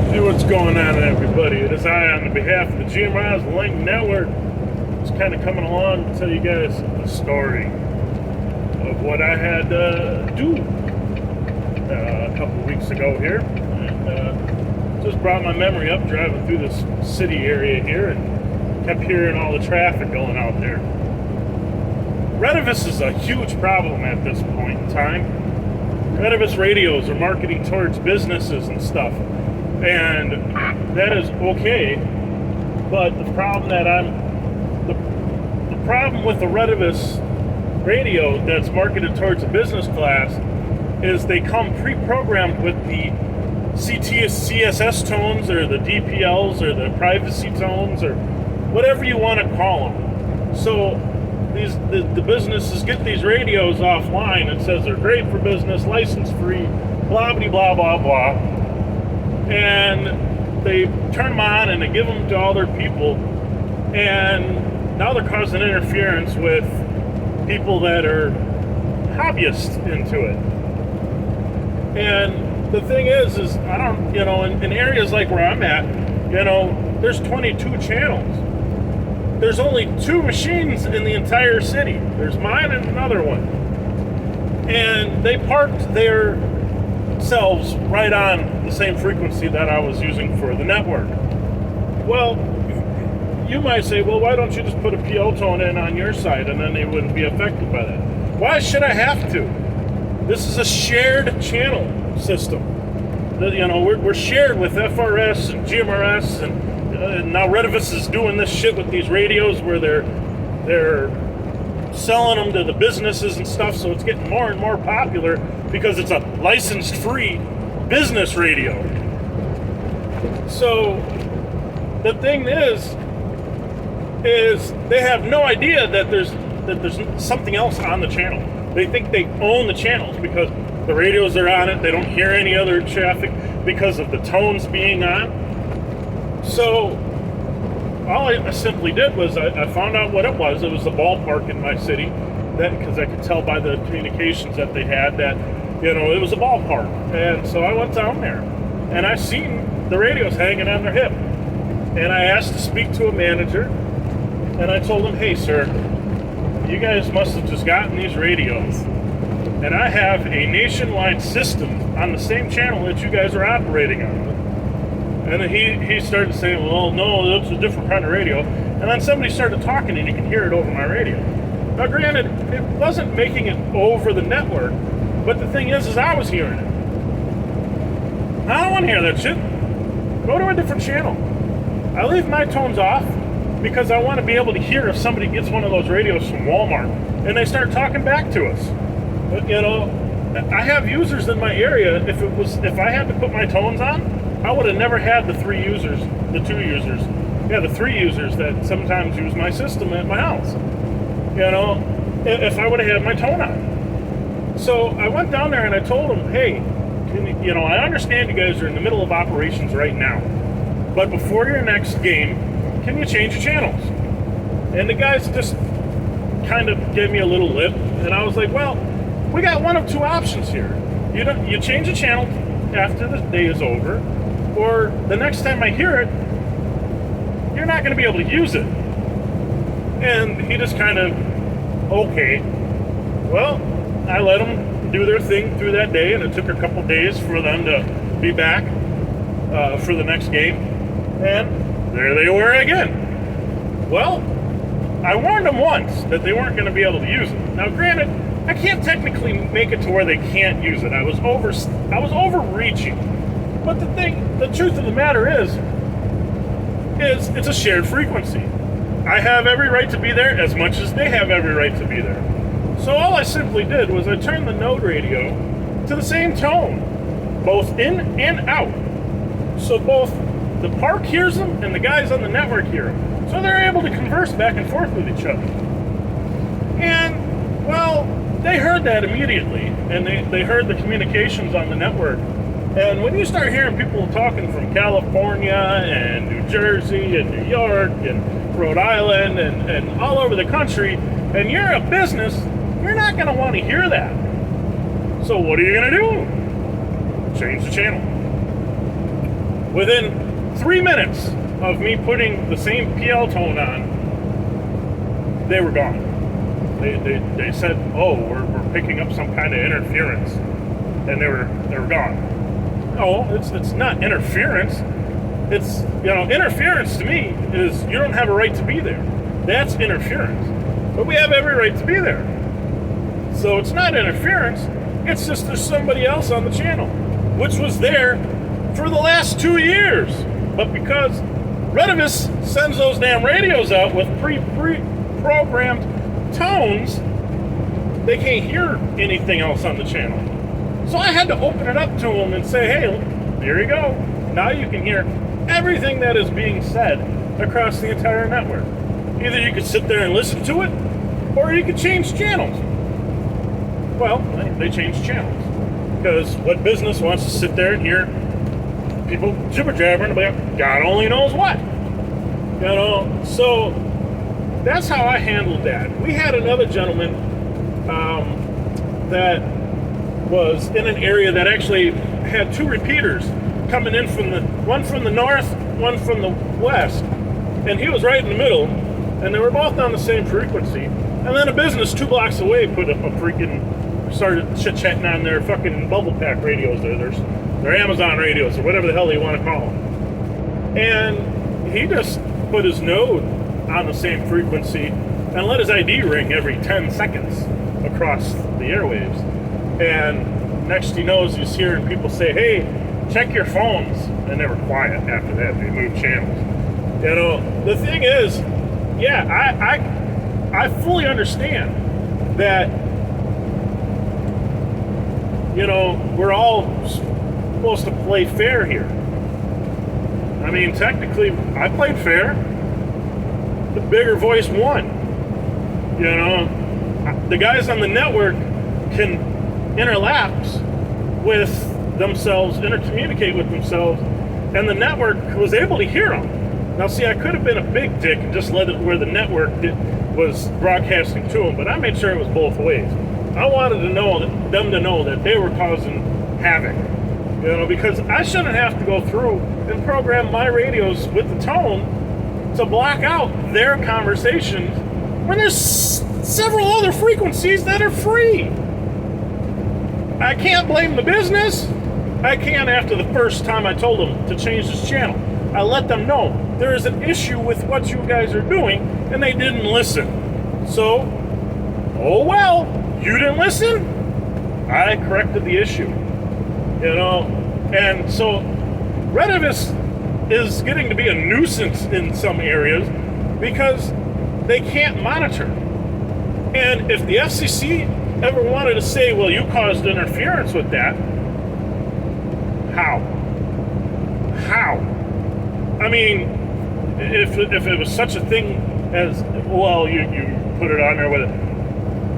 Hey, what's going on, everybody? It is I, on the behalf of the GMRS Link Network, just kind of coming along to tell you guys the story of what I had to do a couple weeks ago here. And just brought my memory up driving through this city area here and kept hearing all the traffic going out there. Retevis is a huge problem at this point in time. Retevis radios are marketing towards businesses and stuff. And that is okay, but the problem with the retevis radio that's marketed towards a business class is they come pre-programmed with the CSS tones or the DPLs or the privacy tones or whatever you want to call them. So the businesses get these radios offline. It says they're great for business, license free, blah blah blah blah blah. And they turn them on and they give them to all their people, and now they're causing interference with people that are hobbyists into it. And the thing is I don't, in areas like where I'm at, there's 22 channels. There's only 2 machines in the entire city. There's mine and another one. And they parked their selves right on the same frequency that I was using for the network. Well, you might say, well, why don't you just put a PO tone in on your side and then they wouldn't be affected by that? Why should I have to? This is a shared channel system. We're shared with FRS and GMRS, and now retevis is doing this shit with these radios where they're selling them to the businesses and stuff, so it's getting more and more popular because it's a licensed free business radio. So the thing is they have no idea that there's something else on the channel. They think they own the channels because the radios are on it. They don't hear any other traffic because of the tones being on. So all I simply did was I found out what it was. It was the ballpark in my city, because I could tell by the communications that they had that, it was a ballpark. And so I went down there, and I seen the radios hanging on their hip. And I asked to speak to a manager, and I told him, hey, sir, you guys must have just gotten these radios. And I have a nationwide system on the same channel that you guys are operating on. And then he started saying, well, no, that's a different kind of radio. And then somebody started talking, and you can hear it over my radio. Now, granted, it wasn't making it over the network, but the thing is I was hearing it. I don't want to hear that shit. Go to a different channel. I leave my tones off because I want to be able to hear if somebody gets one of those radios from Walmart and they start talking back to us. But, I have users in my area. If I had to put my tones on, I would have never had the 3 users that sometimes use my system at my house, if I would have had my tone on. So I went down there and I told them, hey, I understand you guys are in the middle of operations right now, but before your next game, can you change your channels? And the guys just kind of gave me a little lip, and I was like, well, we got one of 2 options here. You change the channel after the day is over, or the next time I hear it, you're not going to be able to use it. And he just kind of, okay. Well, I let them do their thing through that day, and it took a couple days for them to be back for the next game. And there they were again. Well, I warned them once that they weren't going to be able to use it. Now, granted, I can't technically make it to where they can't use it. I was overreaching. But the truth of the matter is it's a shared frequency. I have every right to be there as much as they have every right to be there. So all I simply did was I turned the node radio to the same tone, both in and out. So both the park hears them and the guys on the network hear them. So they're able to converse back and forth with each other. And, well, they heard that immediately, and they heard the communications on the network. And when you start hearing people talking from California and New Jersey and New York and Rhode Island and all over the country, and you're a business, you're not going to want to hear that. So what are you going to do? Change the channel. Within 3 minutes of me putting the same PL tone on, they were gone. They said, "Oh, we're picking up some kind of interference," and they were gone. No, it's not interference. It's, interference to me is you don't have a right to be there. That's interference. But we have every right to be there. So it's not interference. It's just there's somebody else on the channel, which was there for the last 2 years. But because retevis sends those damn radios out with pre-programmed tones, they can't hear anything else on the channel. So I had to open it up to them and say, hey, here you go. Now you can hear everything that is being said across the entire network. Either you could sit there and listen to it, or you could change channels. Well, they changed channels. Because what business wants to sit there and hear people jibber-jabbering about God only knows what? So that's how I handled that. We had another gentleman that was in an area that actually had two repeaters coming in one from the north, one from the west, and he was right in the middle, and they were both on the same frequency. And then a business 2 blocks away put up a freaking, started chit-chatting on their fucking bubble pack radios, their Amazon radios, or whatever the hell you want to call them. And he just put his node on the same frequency and let his ID ring every 10 seconds across the airwaves. And next he knows, he's hearing people say, hey, check your phones. And they were quiet after that. They moved channels. The thing is, I fully understand that, we're all supposed to play fair here. I mean, technically, I played fair. The bigger voice won. The guys on the network can interlapse with themselves, intercommunicate with themselves, and the network was able to hear them. Now, see, I could have been a big dick and just let it where the network was broadcasting to them, but I made sure it was both ways. I wanted them to know that they were causing havoc, because I shouldn't have to go through and program my radios with the tone to block out their conversations when there's several other frequencies that are free. I can't blame the business. I can't after the first time I told them to change this channel. I let them know there is an issue with what you guys are doing, and they didn't listen. So, oh well, you didn't listen? I corrected the issue. And so retevis is getting to be a nuisance in some areas because they can't monitor. And if the FCC ever wanted to say, well, you caused interference with that, how? I mean, if it was such a thing as, well, you put it on there with it,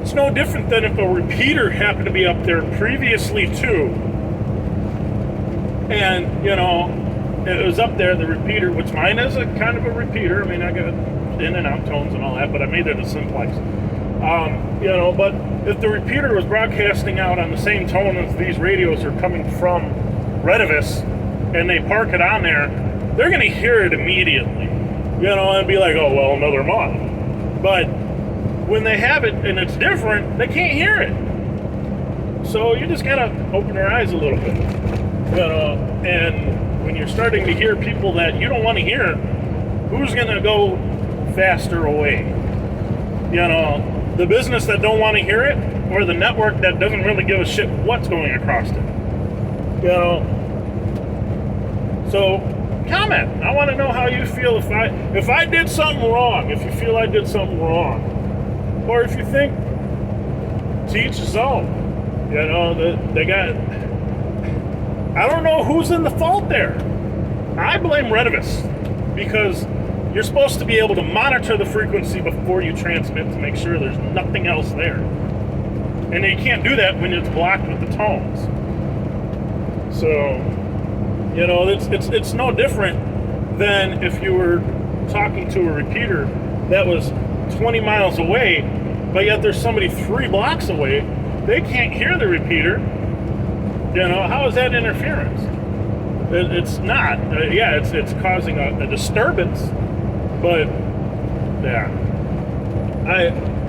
it's no different than if a repeater happened to be up there previously too, and it was up there, the repeater, which mine is a kind of a repeater. I mean, I got in and out tones and all that, but I made it a simplex. But if the repeater was broadcasting out on the same tone as these radios are coming from retevis, and they park it on there, they're going to hear it immediately, and be like, oh, well, another month. But when they have it and it's different, they can't hear it. So you just got to open your eyes a little bit, and when you're starting to hear people that you don't want to hear, who's going to go faster away? The business that don't want to hear it, or the network that doesn't really give a shit what's going across it. So comment. I want to know how you feel if I did something wrong, if you feel I did something wrong, or if you think to each his own. They got, I don't know who's in the fault there. I blame retevis because you're supposed to be able to monitor the frequency before you transmit to make sure there's nothing else there. And you can't do that when it's blocked with the tones. So, it's no different than if you were talking to a repeater that was 20 miles away, but yet there's somebody 3 blocks away. They can't hear the repeater. How is that interference? It's not. Yeah, it's causing a disturbance, but yeah,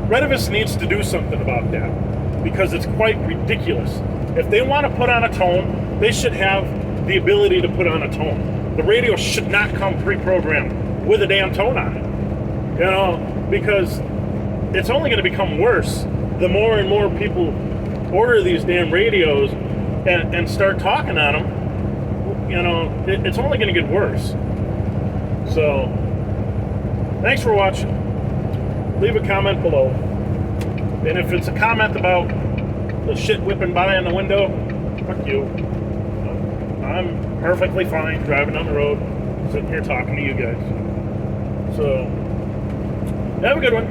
retevis needs to do something about that because it's quite ridiculous. If they want to put on a tone, they should have the ability to put on a tone. The radio should not come pre-programmed with a damn tone on it, you know, because it's only going to become worse the more and more people order these damn radios and start talking on them. You know, it's only going to get worse. So, thanks for watching. Leave a comment below. And if it's a comment about the shit whipping by in the window, fuck you. I'm perfectly fine driving down the road, sitting here talking to you guys. So, have a good one.